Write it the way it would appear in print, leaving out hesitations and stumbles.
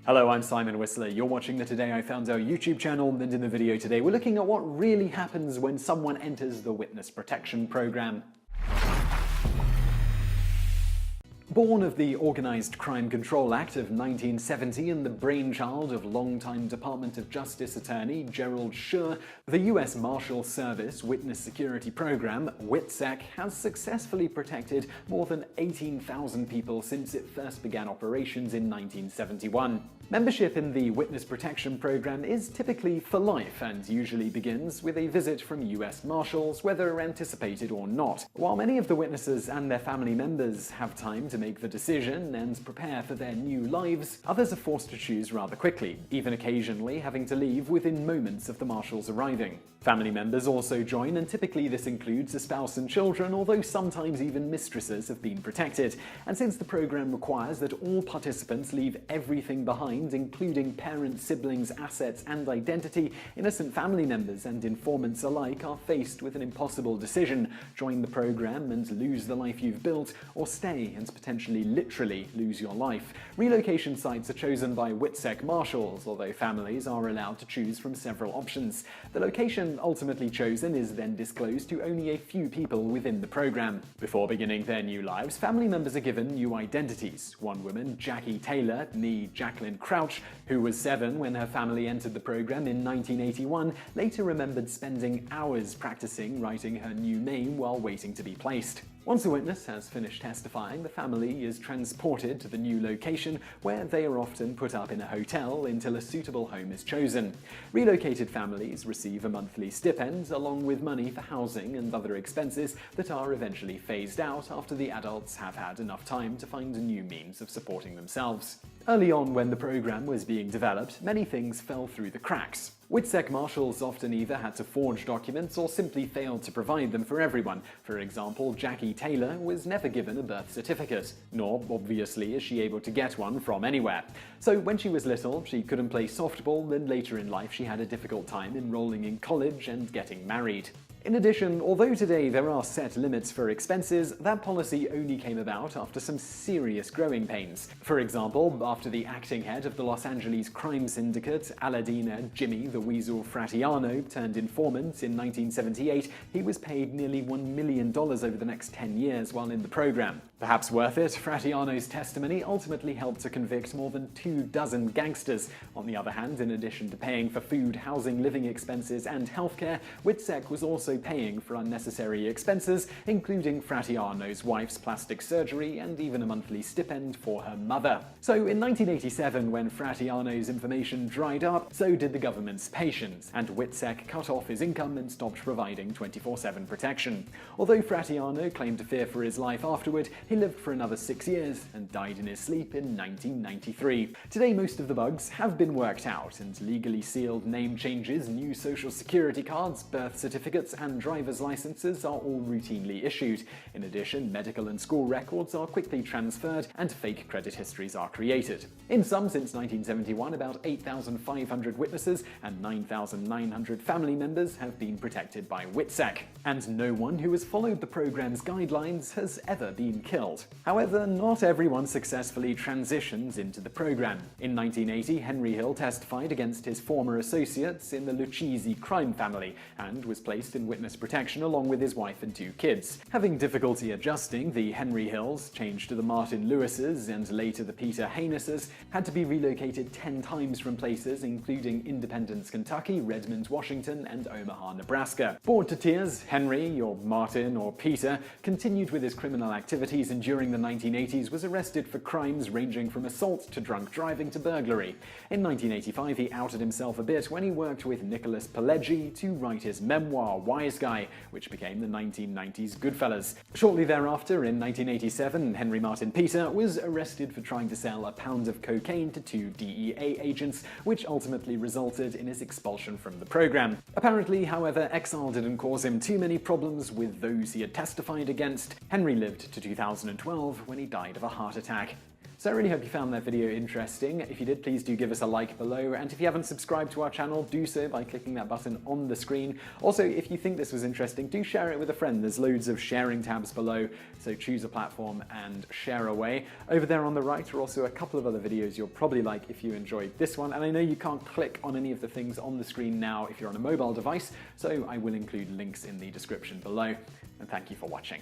Hello, I'm Simon Whistler. You're watching the Today I Found Out YouTube channel, and in the video today we're looking at what really happens when someone enters the Witness Protection Program. Born of the Organized Crime Control Act of 1970 and the brainchild of longtime Department of Justice Attorney Gerald Schur, the U.S. Marshal Service Witness Security Program, WITSEC, has successfully protected more than 18,000 people since it first began operations in 1971. Membership in the Witness Protection Program is typically for life and usually begins with a visit from U.S. Marshals, whether anticipated or not. While many of the witnesses and their family members have time to make the decision and prepare for their new lives, others are forced to choose rather quickly, even occasionally having to leave within moments of the Marshals arriving. Family members also join, and typically this includes a spouse and children, although sometimes even mistresses have been protected. And since the program requires that all participants leave everything behind, including parents, siblings, assets, and identity, innocent family members and informants alike are faced with an impossible decision: join the program and lose the life you've built, or stay and potentially literally lose your life. Relocation sites are chosen by WITSEC marshals, although families are allowed to choose from several options. The location ultimately chosen is then disclosed to only a few people within the program. Before beginning their new lives, family members are given new identities. One woman, Jackie Taylor, née Jacqueline Crouch, who was 7 when her family entered the program in 1981, later remembered spending hours practicing writing her new name while waiting to be placed. Once a witness has finished testifying, the family is transported to the new location, where they are often put up in a hotel until a suitable home is chosen. Relocated families receive a monthly stipend, along with money for housing and other expenses that are eventually phased out after the adults have had enough time to find a new means of supporting themselves. Early on, when the program was being developed, many things fell through the cracks. WITSEC marshals often either had to forge documents or simply failed to provide them for everyone. For example, Jackie Taylor was never given a birth certificate, nor, obviously, is she able to get one from anywhere. So when she was little, she couldn't play softball, and later in life she had a difficult time enrolling in college and getting married. In addition, although today there are set limits for expenses, that policy only came about after some serious growing pains. For example, after the acting head of the Los Angeles crime syndicate, Aladina Jimmy the Weasel Fratianno, turned informant in 1978, he was paid nearly $1 million over the next 10 years while in the program. Perhaps worth it, Fratianno's testimony ultimately helped to convict more than 24 gangsters. On the other hand, in addition to paying for food, housing, living expenses, and healthcare, WITSEC was also paying for unnecessary expenses, including Fratianno's wife's plastic surgery and even a monthly stipend for her mother. So in 1987, when Fratianno's information dried up, so did the government's patience, and WITSEC cut off his income and stopped providing 24/7 protection. Although Fratianno claimed to fear for his life afterward, he lived for another 6 years and died in his sleep in 1993. Today, most of the bugs have been worked out, and legally sealed name changes, new social security cards, birth certificates, and driver's licenses are all routinely issued. In addition, medical and school records are quickly transferred, and fake credit histories are created. In sum, since 1971, about 8,500 witnesses and 9,900 family members have been protected by WITSEC, and no one who has followed the program's guidelines has ever been killed. However, not everyone successfully transitions into the program. In 1980, Henry Hill testified against his former associates in the Lucchese crime family and was placed in witness protection along with his wife and 2 kids. Having difficulty adjusting, the Henry Hills, changed to the Martin Lewises and later the Peter Hayneses, had to be relocated 10 times from places including Independence, Kentucky, Redmond, Washington, and Omaha, Nebraska. Bored to tears, Henry, or Martin, or Peter continued with his criminal activities and during the 1980s was arrested for crimes ranging from assault to drunk driving to burglary. In 1985, he outed himself a bit when he worked with Nicholas Pileggi to write his memoir, Wise Guy, which became the 1990s Goodfellas. Shortly thereafter, in 1987, Henry Martin Peter was arrested for trying to sell a pound of cocaine to 2 DEA agents, which ultimately resulted in his expulsion from the program. Apparently, however, exile didn't cause him too many problems with those he had testified against. Henry lived to 2012 when he died of a heart attack. So I really hope you found that video interesting. If you did, please do give us a like below, and if you haven't subscribed to our channel, do so by clicking that button on the screen. Also, if you think this was interesting, do share it with a friend. There's loads of sharing tabs below, so choose a platform and share away. Over there on the right are also a couple of other videos you'll probably like if you enjoyed this one, and I know you can't click on any of the things on the screen now if you're on a mobile device, so I will include links in the description below, and thank you for watching.